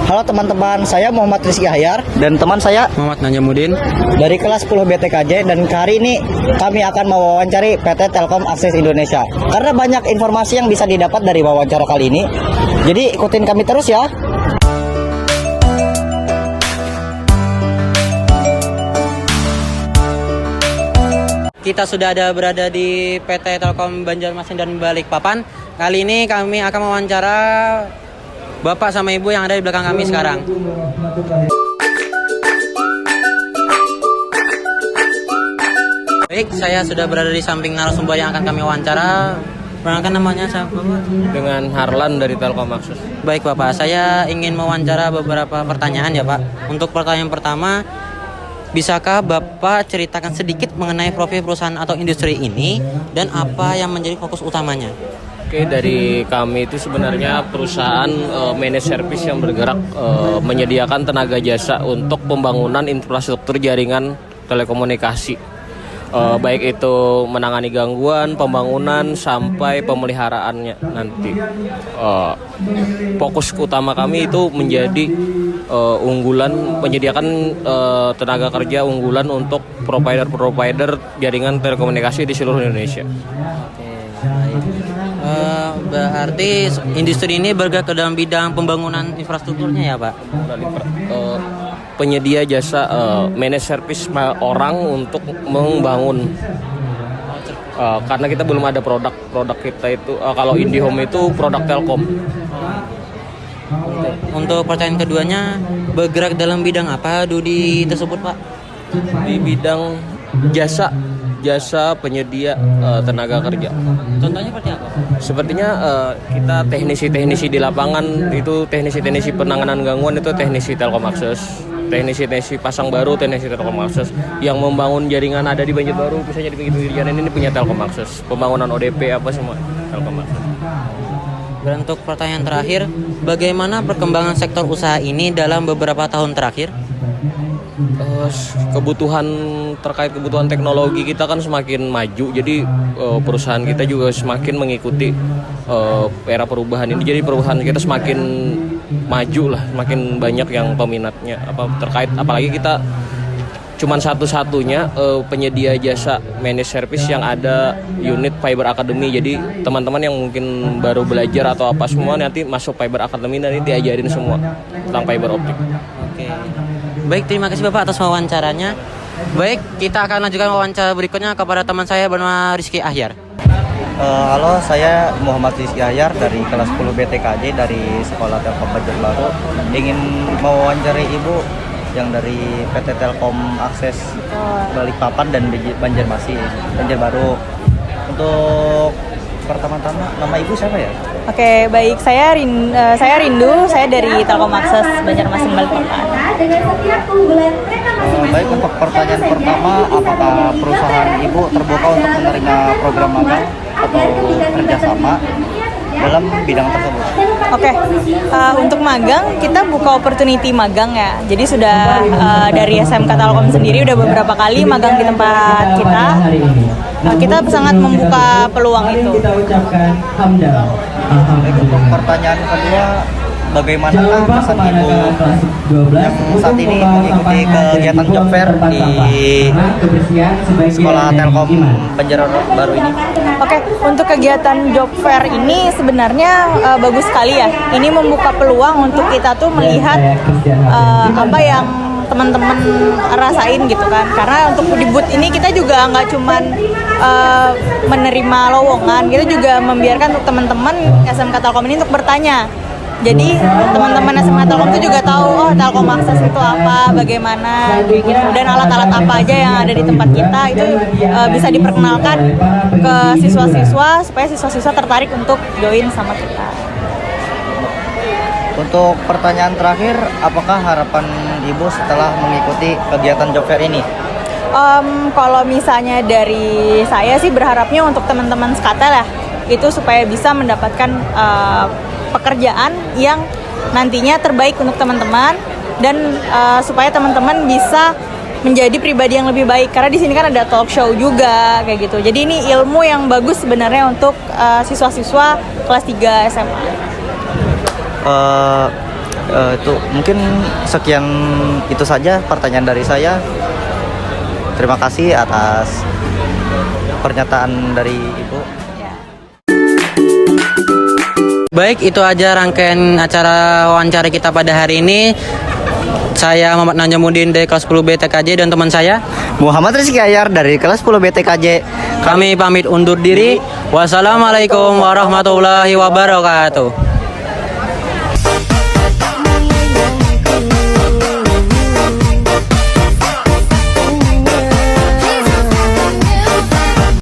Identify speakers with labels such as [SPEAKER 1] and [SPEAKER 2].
[SPEAKER 1] Halo teman-teman, saya Muhammad Rizky Ahyar dan teman saya
[SPEAKER 2] Muhammad Najamudin
[SPEAKER 1] dari kelas 10 BTKJ, dan hari ini kami akan mewawancari PT Telkom Akses Indonesia. Karena banyak informasi yang bisa didapat dari wawancara kali ini. Jadi ikutin kami terus ya.
[SPEAKER 2] Kita sudah berada di PT Telkom Banjarmasin dan Balikpapan. Kali ini kami akan mewawancara Bapak sama Ibu yang ada di belakang kami sekarang. Baik, saya sudah berada di samping narasumber yang akan kami wawancara. Perkenalkan namanya siapa, Bapak?
[SPEAKER 3] Dengan Harlan dari Telkom Akses.
[SPEAKER 2] Baik Bapak, saya ingin mewawancara beberapa pertanyaan ya Pak. Untuk pertanyaan pertama, bisakah Bapak ceritakan sedikit mengenai profil perusahaan atau industri ini dan apa yang menjadi fokus utamanya?
[SPEAKER 3] Oke, dari kami itu sebenarnya perusahaan managed service yang bergerak menyediakan tenaga jasa untuk pembangunan infrastruktur jaringan telekomunikasi. Baik itu menangani gangguan, pembangunan, sampai pemeliharaannya nanti. Fokus utama kami itu menjadi unggulan, menyediakan tenaga kerja unggulan untuk provider-provider jaringan telekomunikasi di seluruh Indonesia.
[SPEAKER 2] Berarti industri ini bergerak ke dalam bidang pembangunan infrastrukturnya ya Pak?
[SPEAKER 3] Penyedia jasa managed service orang untuk membangun. Karena kita belum ada produk kita itu kalau IndiHome itu produk Telkom.
[SPEAKER 2] Untuk pertanyaan keduanya, bergerak dalam bidang apa Dudi tersebut Pak?
[SPEAKER 3] Di bidang jasa penyedia tenaga kerja.
[SPEAKER 2] Contohnya seperti apa?
[SPEAKER 3] Sepertinya kita teknisi di lapangan itu teknisi penanganan gangguan itu teknisi Telkom Akses. Teknisi pasang baru teknisi Telkom Akses. Yang membangun jaringan ada di Banjarbaru misalnya di pinggir jalan ini punya Telkom Akses. Pembangunan ODP apa semua Telkom Akses.
[SPEAKER 2] Dan untuk pertanyaan terakhir, bagaimana perkembangan sektor usaha ini dalam beberapa tahun terakhir?
[SPEAKER 3] Terkait kebutuhan teknologi kita kan semakin maju, jadi perusahaan kita juga semakin mengikuti era perubahan ini. Jadi perusahaan kita semakin maju lah, semakin banyak yang peminatnya terkait, apalagi kita cuman satu-satunya penyedia jasa managed service yang ada unit Fiber Academy. Jadi teman-teman yang mungkin baru belajar atau apa semua nanti masuk Fiber Academy dan nanti diajarin semua tentang fiber optik.
[SPEAKER 2] Oke. Baik, terima kasih Bapak atas wawancaranya. Baik, kita akan lanjutkan wawancara berikutnya kepada teman saya bernama Rizky Ahyar.
[SPEAKER 1] Halo, saya Muhammad Rizky Ahyar dari kelas 10 BTKJ dari Sekolah Telkom Banjarbaru. Ingin mewawancari Ibu yang dari PT Telkom Akses Balikpapan dan Banjarbaru. Untuk pertama-tama, nama Ibu siapa ya?
[SPEAKER 4] Oke, baik. Saya Rindu. Saya dari Telkom Akses Banjarmasin Balikpapan.
[SPEAKER 1] Baik, untuk pertanyaan pertama, apakah perusahaan Ibu terbuka untuk menerima program magang atau kerjasama dalam bidang tersebut?
[SPEAKER 4] Oke, untuk magang kita buka opportunity magang ya. Jadi sudah dari SMK Telkom sendiri udah beberapa kali magang di tempat kita. Kita sangat membuka peluang itu.
[SPEAKER 1] Baik, untuk pertanyaan kedua, bagaimana kesan Ibu yang saat ini mengikuti kegiatan job fair di Sekolah Telkom Banjarbaru ini?
[SPEAKER 4] Oke, untuk kegiatan job fair ini sebenarnya bagus sekali ya. Ini membuka peluang untuk kita tuh melihat apa yang teman-teman rasain gitu kan. Karena untuk di booth ini kita juga nggak cuman menerima lowongan, kita juga membiarkan untuk teman-teman SMK Telkom ini untuk bertanya. Jadi teman-teman SMK Telkom itu juga tahu, oh Telkom Akses itu apa, bagaimana, gitu. Dan alat-alat apa aja yang ada di tempat kita itu bisa diperkenalkan ke siswa-siswa supaya siswa-siswa tertarik untuk join sama kita.
[SPEAKER 1] Untuk pertanyaan terakhir, apakah harapan Ibu setelah mengikuti kegiatan job fair ini?
[SPEAKER 4] Kalau misalnya dari saya sih berharapnya untuk teman-teman Skatel ya, itu supaya bisa mendapatkan pekerjaan yang nantinya terbaik untuk teman-teman dan supaya teman-teman bisa menjadi pribadi yang lebih baik. Karena di sini kan ada talk show juga kayak gitu. Jadi ini ilmu yang bagus sebenarnya untuk siswa-siswa kelas 3 SMA.
[SPEAKER 1] Itu mungkin sekian itu saja pertanyaan dari saya. Terima kasih atas pernyataan dari Ibu.
[SPEAKER 2] Baik, itu aja rangkaian acara wawancara kita pada hari ini. Saya Muhammad Nanjamuddin dari kelas 10 BTKJ dan teman saya
[SPEAKER 1] Muhammad Rizky Ayar dari kelas 10 BTKJ.
[SPEAKER 2] kami pamit undur diri. Wassalamualaikum warahmatullahi wabarakatuh.